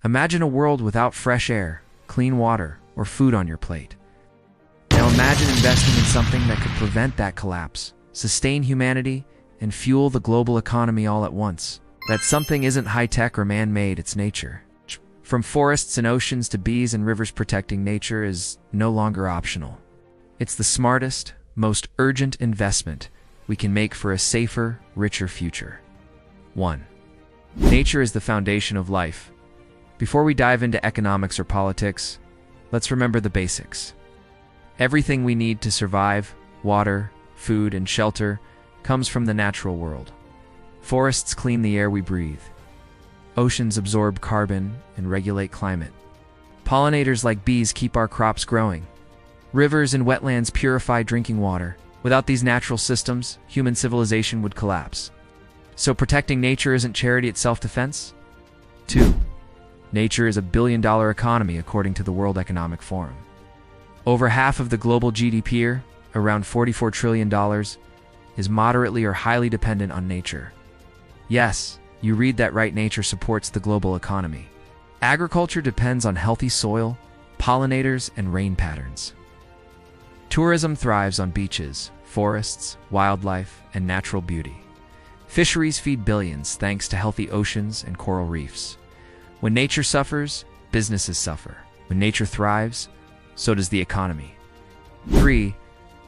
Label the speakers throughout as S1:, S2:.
S1: Imagine a world without fresh air, clean water, or food on your plate. Now imagine investing in something that could prevent that collapse, sustain humanity, and fuel the global economy all at once. That something isn't high-tech or man-made, it's nature. From forests and oceans to bees and rivers, protecting nature is no longer optional. It's the smartest, most urgent investment we can make for a safer, richer future. 1. Nature is the foundation of life. Before we dive into economics or politics, let's remember the basics. Everything we need to survive, water, food, and shelter, comes from the natural world. Forests clean the air we breathe. Oceans absorb carbon and regulate climate. Pollinators like bees keep our crops growing. Rivers and wetlands purify drinking water. Without these natural systems, human civilization would collapse. So protecting nature isn't charity, it's self-defense? 2. Nature is a billion-dollar economy according to the World Economic Forum. Over half of the global GDP, around $44 trillion, is moderately or highly dependent on nature. Yes, you read that right, nature supports the global economy. Agriculture depends on healthy soil, pollinators, and rain patterns. Tourism thrives on beaches, forests, wildlife, and natural beauty. Fisheries feed billions thanks to healthy oceans and coral reefs. When nature suffers, businesses suffer. When nature thrives, so does the economy. 3.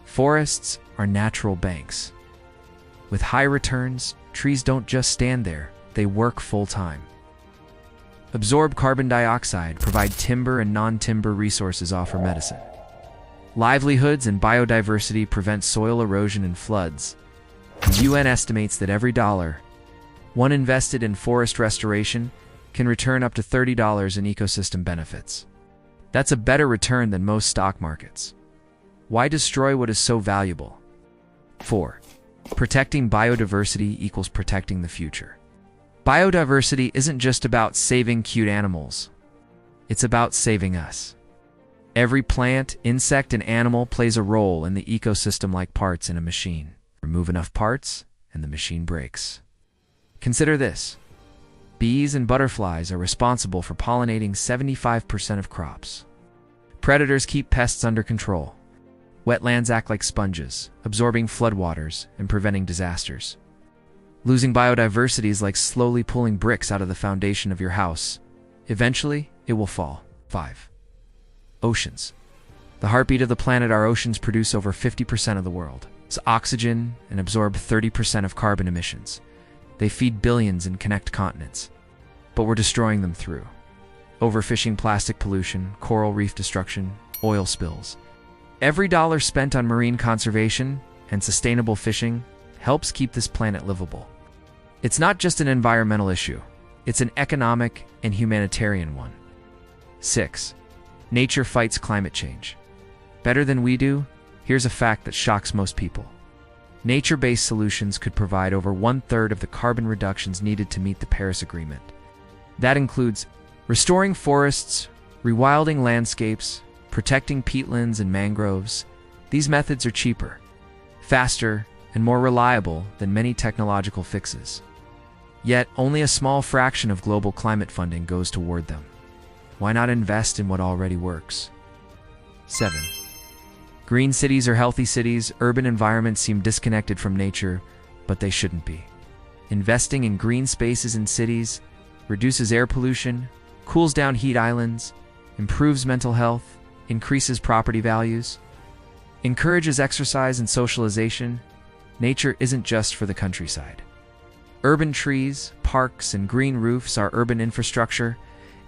S1: Forests are natural banks. With high returns, trees don't just stand there, they work full-time. Absorb carbon dioxide, provide timber and non-timber resources, offer medicine. Livelihoods and biodiversity prevent soil erosion and floods. The UN estimates that every $1 invested in forest restoration can return up to $30 in ecosystem benefits. That's a better return than most stock markets. Why destroy what is so valuable? 4. Protecting biodiversity equals protecting the future. Biodiversity isn't just about saving cute animals. It's about saving us. Every plant, insect, and animal plays a role in the ecosystem like parts in a machine. Remove enough parts, and the machine breaks. Consider this. Bees and butterflies are responsible for pollinating 75% of crops. Predators keep pests under control. Wetlands act like sponges, absorbing floodwaters and preventing disasters. Losing biodiversity is like slowly pulling bricks out of the foundation of your house. Eventually, it will fall. 5. Oceans. The heartbeat of the planet, our oceans produce over 50% of the world's oxygen and absorb 30% of carbon emissions. They feed billions and connect continents. But we're destroying them through overfishing, plastic pollution, coral reef destruction, oil spills. Every dollar spent on marine conservation and sustainable fishing helps keep this planet livable. It's not just an environmental issue, it's an economic and humanitarian one. 6. Nature fights climate change. Better than we do? Here's a fact that shocks most people. Nature-based solutions could provide over 1/3 of the carbon reductions needed to meet the Paris Agreement. That includes restoring forests, rewilding landscapes, protecting peatlands and mangroves. These methods are cheaper, faster, and more reliable than many technological fixes. Yet, only a small fraction of global climate funding goes toward them. Why not invest in what already works? 7. Green cities are healthy cities. Urban environments seem disconnected from nature, but they shouldn't be. Investing in green spaces in cities reduces air pollution, cools down heat islands, improves mental health, increases property values, encourages exercise and socialization. Nature isn't just for the countryside. Urban trees, parks, and green roofs are urban infrastructure,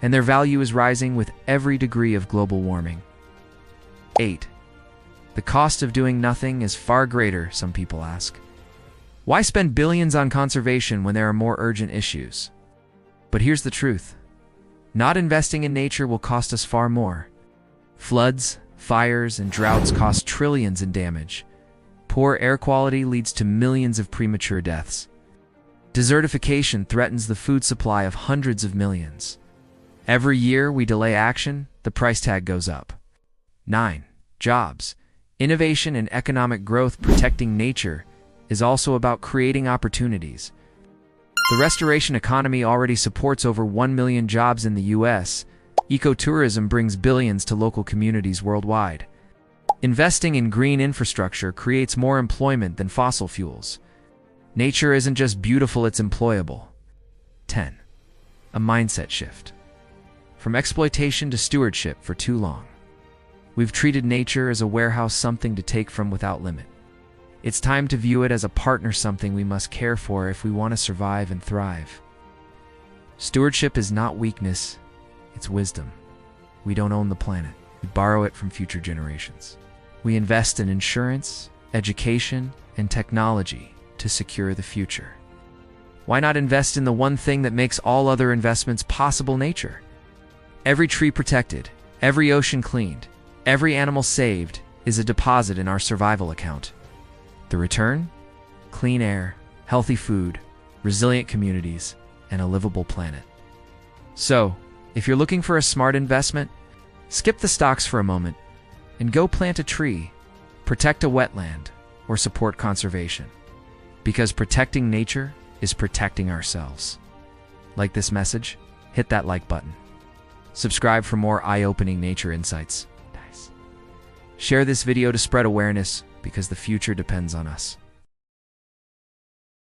S1: and their value is rising with every degree of global warming. 8. The cost of doing nothing is far greater, some people ask. Why spend billions on conservation when there are more urgent issues? But here's the truth. Not investing in nature will cost us far more. Floods, fires, and droughts cost trillions in damage. Poor air quality leads to millions of premature deaths. Desertification threatens the food supply of hundreds of millions. Every year we delay action, the price tag goes up. 9. Jobs. Innovation and economic growth. Protecting nature is also about creating opportunities. The restoration economy already supports over 1 million jobs in the US. Ecotourism brings billions to local communities worldwide. Investing in green infrastructure creates more employment than fossil fuels. Nature isn't just beautiful, it's employable. 10. A mindset shift. From exploitation to stewardship for too long, we've treated nature as a warehouse, something to take from without limit. It's time to view it as a partner, something we must care for if we want to survive and thrive. Stewardship is not weakness, it's wisdom. We don't own the planet, we borrow it from future generations. We invest in insurance, education, and technology to secure the future. Why not invest in the one thing that makes all other investments possible: nature? Every tree protected, every ocean cleaned, every animal saved is a deposit in our survival account. The return? Clean air, healthy food, resilient communities, and a livable planet. So, if you're looking for a smart investment, skip the stocks for a moment and go plant a tree, protect a wetland, or support conservation. Because protecting nature is protecting ourselves. Like this message? Hit that like button. Subscribe for more eye-opening nature insights. Share this video to spread awareness, because the future depends on us.